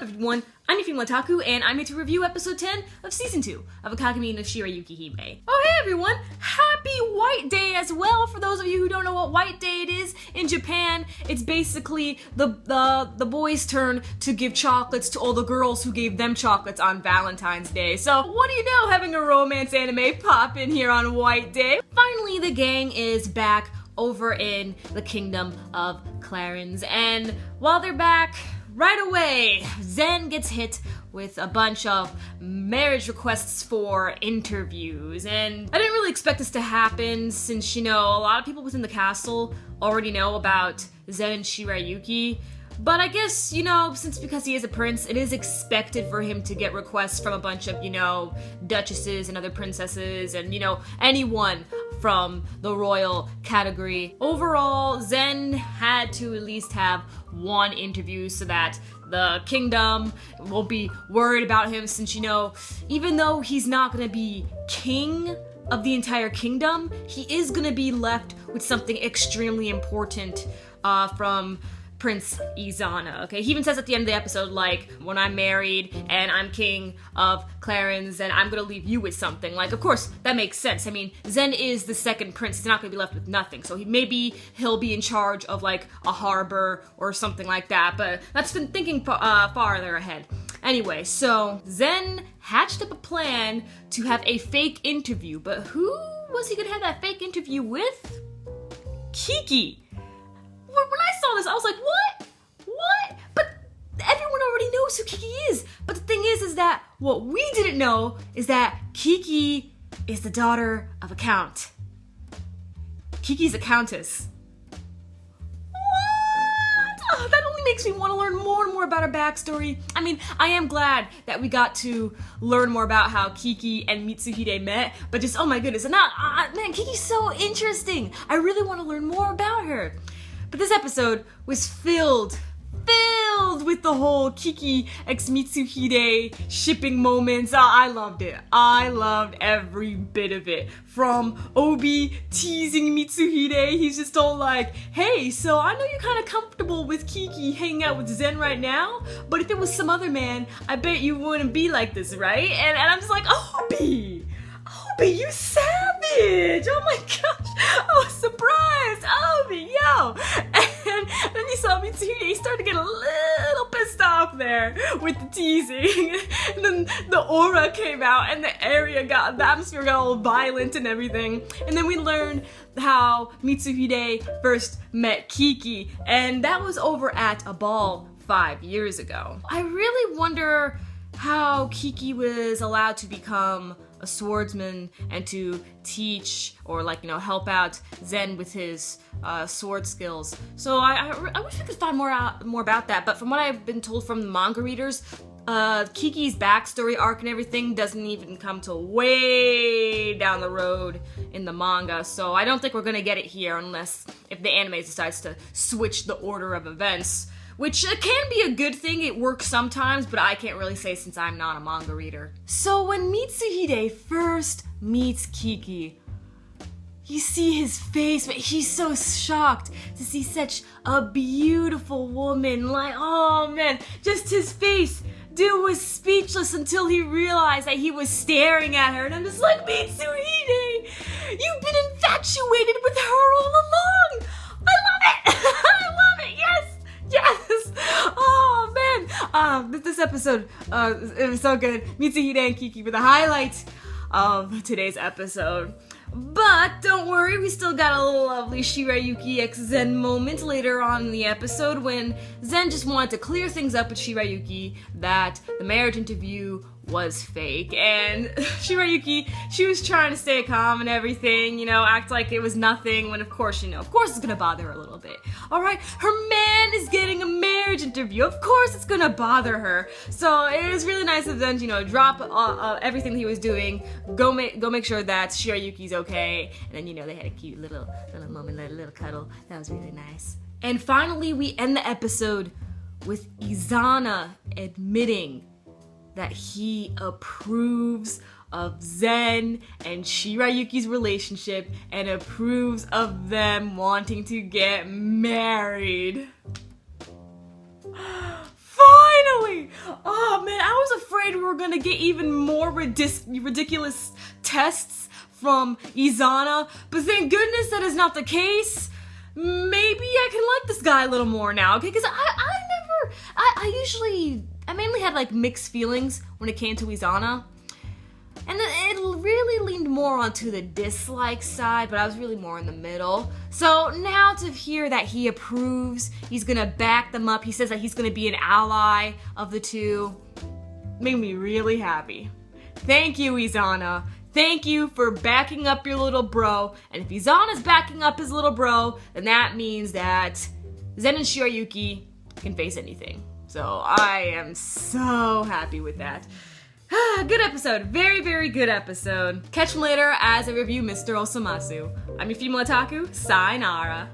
up, everyone? I'm your female otaku, and I'm here to review episode 10 of season 2 of Akagami no Shirayuki-hime. Oh, hey everyone! Happy White Day as well! For those of you who don't know what White Day it is, in Japan, it's basically the boys' turn to give chocolates to all the girls who gave them chocolates on Valentine's Day. So, what do you know, having a romance anime pop in here on White Day? Finally, the gang is back over in the kingdom of Clarence, and while they're back, right away, Zen gets hit with a bunch of marriage requests for interviews, and I didn't really expect this to happen since, you know, a lot of people within the castle already know about Zen and Shirayuki. But I guess, you know, because he is a prince, it is expected for him to get requests from a bunch of, you know, duchesses and other princesses and, you know, anyone from the royal category. Overall, Zen had to at least have one interview so that the kingdom won't be worried about him since, you know, even though he's not gonna be king of the entire kingdom, he is gonna be left with something extremely important from Prince Izana, okay? He even says at the end of the episode, like, when I'm married and I'm king of Clarence and I'm gonna leave you with something. Like, of course, that makes sense. I mean, Zen is the second prince. He's not gonna be left with nothing. So maybe he'll be in charge of, like, a harbor or something like that. But that's been thinking farther ahead. Anyway, so Zen hatched up a plan to have a fake interview. But who was he gonna have that fake interview with? Kiki. When I saw this, I was like, what? What? But everyone already knows who Kiki is. But the thing is that what we didn't know is that Kiki is the daughter of a count. Kiki's a countess. What? Oh, that only makes me want to learn more and more about her backstory. I mean, I am glad that we got to learn more about how Kiki and Mitsuhide met, but just, oh my goodness, and man, Kiki's so interesting. I really want to learn more about her. But this episode was filled with the whole Kiki x Mitsuhide shipping moments. I loved it. I loved every bit of it. From Obi teasing Mitsuhide, he's just all like, hey, so I know you're kind of comfortable with Kiki hanging out with Zen right now, but if it was some other man, I bet you wouldn't be like this, right? And I'm just like, Obi, you savage! Oh my gosh! Oh, surprise! Obi, yo! And then you saw Mitsuhide, he started to get a little pissed off there with the teasing. And then the aura came out and the atmosphere got all violent and everything. And then we learned how Mitsuhide first met Kiki, and that was over at a ball 5 years ago. I really wonder how Kiki was allowed to become a swordsman and to teach or, like, you know, help out Zen with his sword skills. So I wish we could find more about that, but from what I've been told from the manga readers, Kiki's backstory arc and everything doesn't even come till way down the road in the manga, so I don't think we're gonna get it here unless if the anime decides to switch the order of events. Which can be a good thing, it works sometimes, but I can't really say since I'm not a manga reader. So when Mitsuhide first meets Kiki, you see his face, but he's so shocked to see such a beautiful woman. Like, oh man, just his face. Dude was speechless until he realized that he was staring at her, and I'm just like, Mitsuhide, you've been infatuated with her all along. I love it. I love it, yes. Yes! Oh man! This episode, it was so good. Mitsuhide and Kiki were the highlights of today's episode. But don't worry, we still got a lovely Shirayuki x Zen moment later on in the episode when Zen just wanted to clear things up with Shirayuki that the marriage interview was fake, and Shirayuki, she was trying to stay calm and everything, you know, act like it was nothing, when of course, you know, of course it's gonna bother her a little bit. Alright, her man is getting a marriage interview, of course it's gonna bother her. So it was really nice of them to, you know, drop everything he was doing, go make sure that Shirayuki's okay, and then, you know, they had a cute little moment, little cuddle. That was really nice. And finally, we end the episode with Izana admitting that he approves of Zen and Shirayuki's relationship and approves of them wanting to get married. Finally! finally! Oh man, I was afraid we were gonna get even more ridiculous tests from Izana, but thank goodness that is not the case. Maybe I can like this guy a little more now, okay? Because I mainly had like mixed feelings when it came to Izana. And it really leaned more onto the dislike side, but I was really more in the middle. So now to hear that he approves, he's gonna back them up, he says that he's gonna be an ally of the two, made me really happy. Thank you, Izana. Thank you for backing up your little bro. And if Izana's backing up his little bro, then that means that Zen and Shirayuki can face anything. So I am so happy with that. Good episode. Very, very good episode. Catch me later as I review Mr. Osamasu. I'm your female otaku. Sayonara.